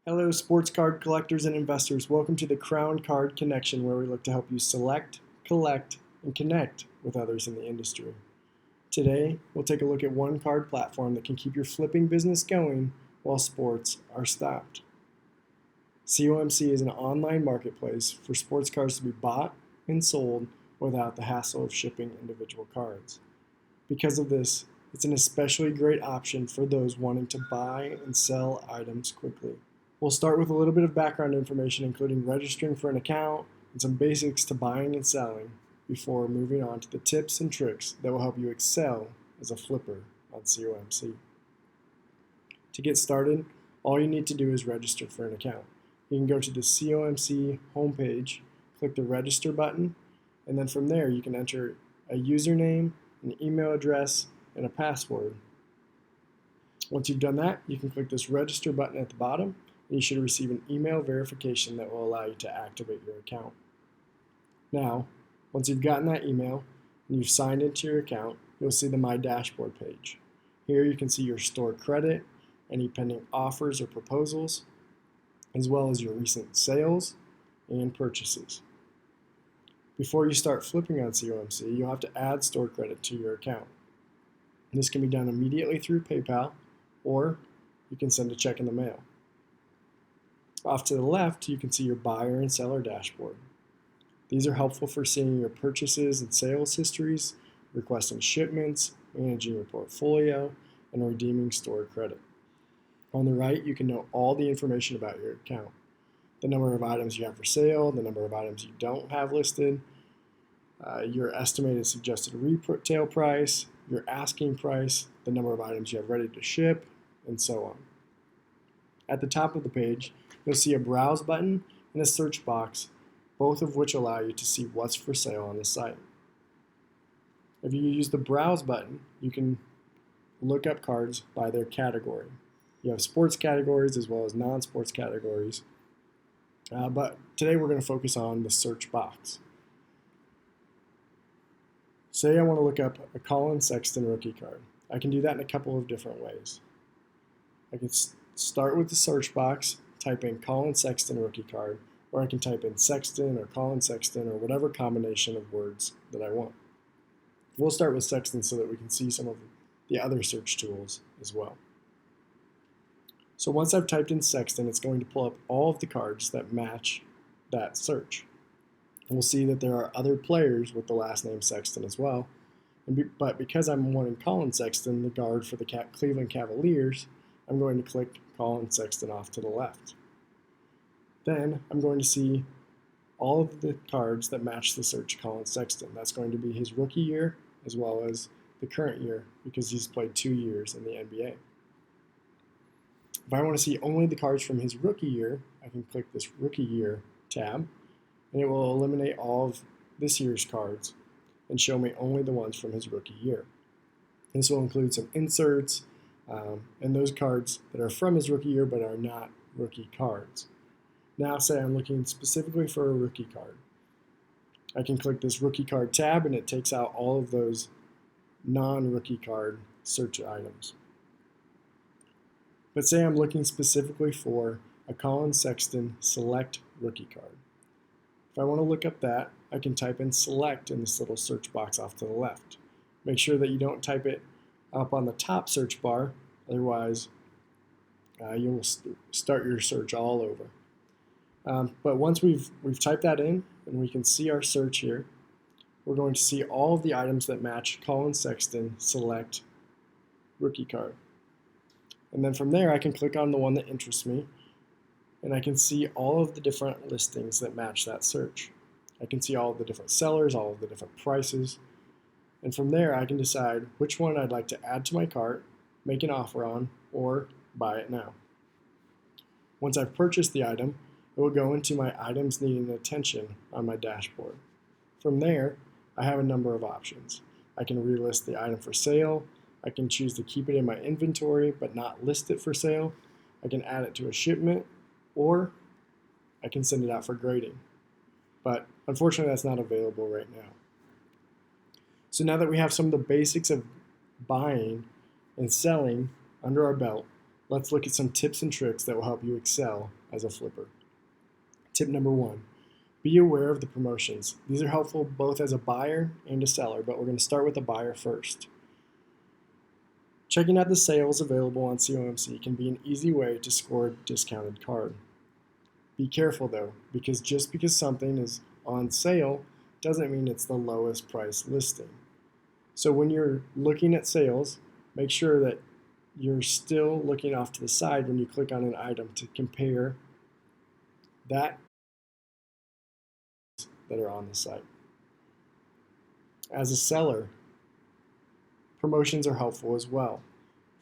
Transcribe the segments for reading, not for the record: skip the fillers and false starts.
Hello, sports card collectors and investors. Welcome to the Crown Card Connection, where we look to help you select, collect, and connect with others in the industry. Today, we'll take a look at one card platform that can keep your flipping business going while sports are stopped. COMC is an online marketplace for sports cards to be bought and sold without the hassle of shipping individual cards. Because of this, it's an especially great option for those wanting to buy and sell items quickly. We'll start with a little bit of background information, including registering for an account and some basics to buying and selling, before moving on to the tips and tricks that will help you excel as a flipper on COMC. To get started, all you need to do is register for an account. You can go to the COMC homepage, click the register button, and then from there you can enter a username, an email address, and a password. Once you've done that, you can click this register button at the bottom, and you should receive an email verification that will allow you to activate your account. Now, once you've gotten that email and you've signed into your account, you'll see the My Dashboard page. Here you can see your store credit, any pending offers or proposals, as well as your recent sales and purchases. Before you start flipping on COMC, you'll have to add store credit to your account. This can be done immediately through PayPal, or you can send a check in the mail. Off to the left, you can see your buyer and seller dashboard. These are helpful for seeing your purchases and sales histories, requesting shipments, managing your portfolio, and redeeming store credit. On the right, you can know all the information about your account. The number of items you have for sale, the number of items you don't have listed, your estimated suggested retail price, your asking price, the number of items you have ready to ship, and so on. At the top of the page, you'll see a browse button and a search box, both of which allow you to see what's for sale on the site. If you use the browse button, you can look up cards by their category. You have sports categories as well as non-sports categories, but today we're going to focus on the search box. Say I want to look up a Colin Sexton rookie card. I can do that in a couple of different ways. I can start with the search box, type in Colin Sexton rookie card, or I can type in Sexton or Colin Sexton or whatever combination of words that I want. We'll start with Sexton so that we can see some of the other search tools as well. So once I've typed in Sexton, it's going to pull up all of the cards that match that search. We'll see that there are other players with the last name Sexton as well, but because I'm wanting Colin Sexton, the guard for the Cleveland Cavaliers, I'm going to click Colin Sexton off to the left. Then I'm going to see all of the cards that match the search Colin Sexton. That's going to be his rookie year as well as the current year, because he's played 2 years in the NBA. If I want to see only the cards from his rookie year, I can click this rookie year tab, and it will eliminate all of this year's cards and show me only the ones from his rookie year. This will include some inserts and those cards that are from his rookie year but are not rookie cards. Now say I'm looking specifically for a rookie card. I can click this rookie card tab and it takes out all of those non-rookie card search items. But say I'm looking specifically for a Colin Sexton select rookie card. If I want to look up that, I can type in select in this little search box off to the left. Make sure that you don't type it up on the top search bar, otherwise you will start your search all over. But once we've typed that in and we can see our search here, we're going to see all of the items that match Colin Sexton select rookie card. And then from there I can click on the one that interests me, and I can see all of the different listings that match that search. I can see all of the different sellers, all of the different prices, and from there I can decide which one I'd like to add to my cart, make an offer on, or buy it now. Once I've purchased the item, it will go into my items needing attention on my dashboard. From there, I have a number of options. I can relist the item for sale, I can choose to keep it in my inventory but not list it for sale, I can add it to a shipment, or I can send it out for grading. But unfortunately that's not available right now. So now that we have some of the basics of buying and selling under our belt, let's look at some tips and tricks that will help you excel as a flipper. Tip number 1, be aware of the promotions. These are helpful both as a buyer and a seller, but we're going to start with the buyer first. Checking out the sales available on COMC can be an easy way to score a discounted card. Be careful though, because just because something is on sale doesn't mean it's the lowest price listing. So when you're looking at sales, make sure that you're still looking off to the side when you click on an item to compare that are on the site. As a seller, promotions are helpful as well.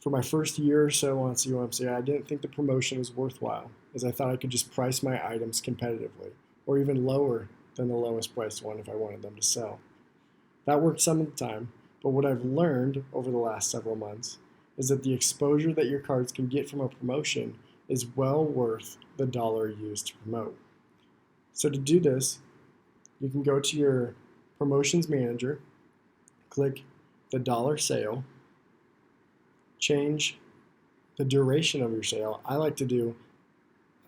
For my first year or so on COMC, I didn't think the promotion was worthwhile, as I thought I could just price my items competitively, or even lower than the lowest priced one if I wanted them to sell. That worked some of the time, but what I've learned over the last several months is that the exposure that your cards can get from a promotion is well worth the dollar used to promote. So to do this, you can go to your promotions manager, click the dollar sale, change the duration of your sale. I like to do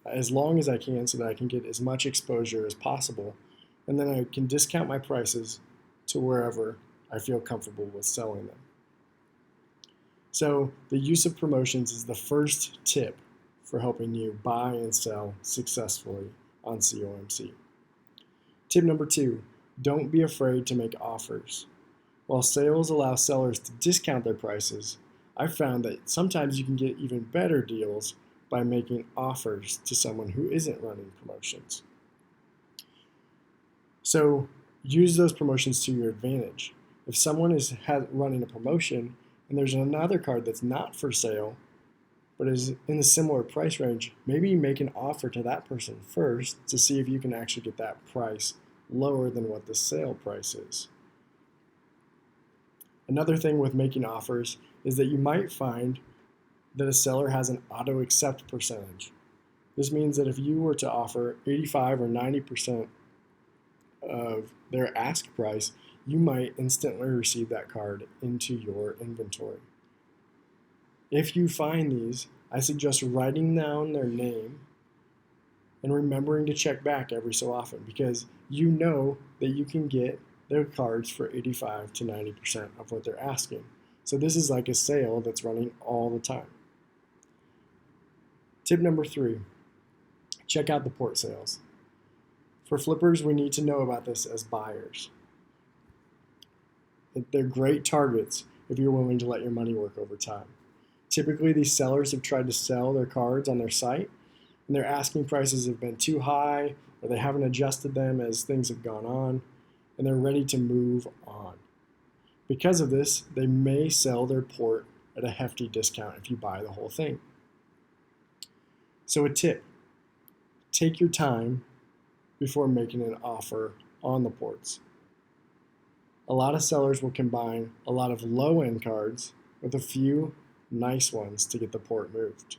as long as I can so that I can get as much exposure as possible, and then I can discount my prices to wherever I feel comfortable with selling them. So the use of promotions is the first tip for helping you buy and sell successfully on COMC. Tip number 2, don't be afraid to make offers. While sales allow sellers to discount their prices, I've found that sometimes you can get even better deals by making offers to someone who isn't running promotions. So use those promotions to your advantage. If someone is running a promotion and there's another card that's not for sale, but is in a similar price range, maybe you make an offer to that person first to see if you can actually get that price lower than what the sale price is. Another thing with making offers is that you might find that a seller has an auto accept percentage. This means that if you were to offer 85 or 90% of their ask price, you might instantly receive that card into your inventory. If you find these, I suggest writing down their name and remembering to check back every so often, because you know that you can get their cards for 85 to 90% of what they're asking. So this is like a sale that's running all the time. Tip number 3, check out the port sales. For flippers, we need to know about this as buyers. They're great targets if you're willing to let your money work over time. Typically, these sellers have tried to sell their cards on their site, and their asking prices have been too high, or they haven't adjusted them as things have gone on, and they're ready to move on. Because of this, they may sell their port at a hefty discount if you buy the whole thing. So a tip, take your time before making an offer on the ports. A lot of sellers will combine a lot of low-end cards with a few nice ones to get the port moved.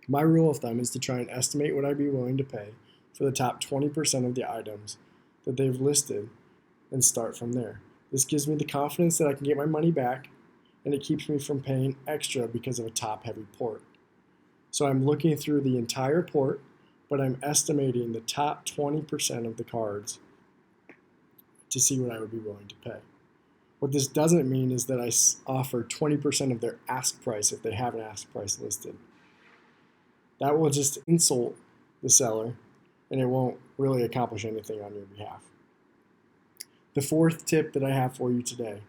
My rule of thumb is to try and estimate what I'd be willing to pay for the top 20% of the items that they've listed and start from there. This gives me the confidence that I can get my money back, and it keeps me from paying extra because of a top-heavy port. So I'm looking through the entire port, but I'm estimating the top 20% of the cards to see what I would be willing to pay. What this doesn't mean is that I offer 20% of their ask price if they have an ask price listed. That will just insult the seller, and it won't really accomplish anything on your behalf. The 4th tip that I have for you today,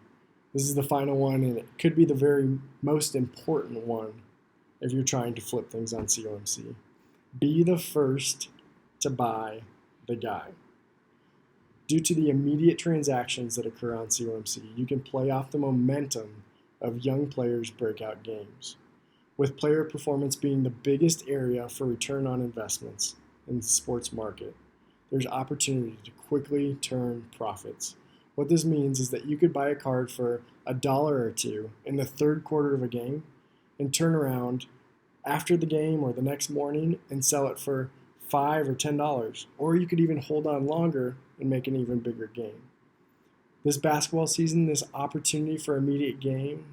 this is the final one, and it could be the very most important one if you're trying to flip things on COMC. Be the first to buy the guy. Due to the immediate transactions that occur on COMC, you can play off the momentum of young players' breakout games. With player performance being the biggest area for return on investments in the sports market, there's opportunity to quickly turn profits. What this means is that you could buy a card for $1 or $2 in the 3rd quarter of a game and turn around after the game or the next morning and sell it for $5 or $10, or you could even hold on longer and make an even bigger gain. This basketball season, this opportunity for immediate gain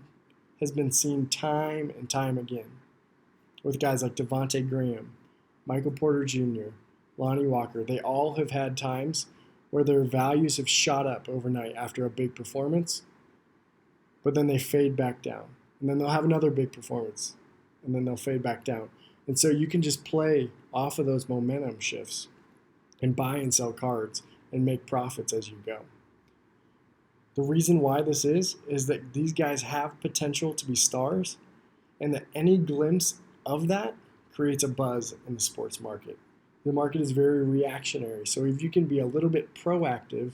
has been seen time and time again. with guys like Devontae Graham, Michael Porter Jr., Lonnie Walker. They all have had times where their values have shot up overnight after a big performance, but then they fade back down. And then they'll have another big performance, and then they'll fade back down. And so you can just play off of those momentum shifts and buy and sell cards and make profits as you go. The reason why this is that these guys have potential to be stars, and that any glimpse of that creates a buzz in the sports market. The market is very reactionary, so if you can be a little bit proactive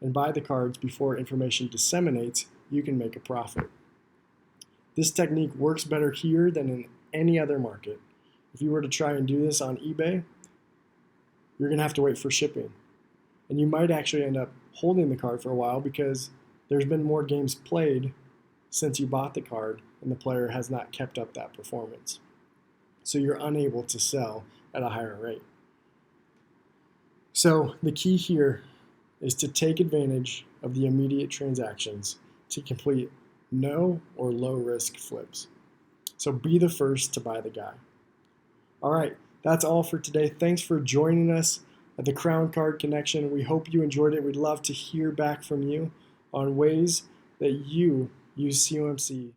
and buy the cards before information disseminates, you can make a profit. This technique works better here than in any other market. If you were to try and do this on eBay, you're going to have to wait for shipping. And you might actually end up holding the card for a while because there's been more games played since you bought the card and the player has not kept up that performance. So you're unable to sell at a higher rate. So the key here is to take advantage of the immediate transactions to complete no or low risk flips. So be the first to buy the guy. All right, that's all for today. Thanks for joining us at the Crown Card Connection. We hope you enjoyed it. We'd love to hear back from you on ways that you use COMC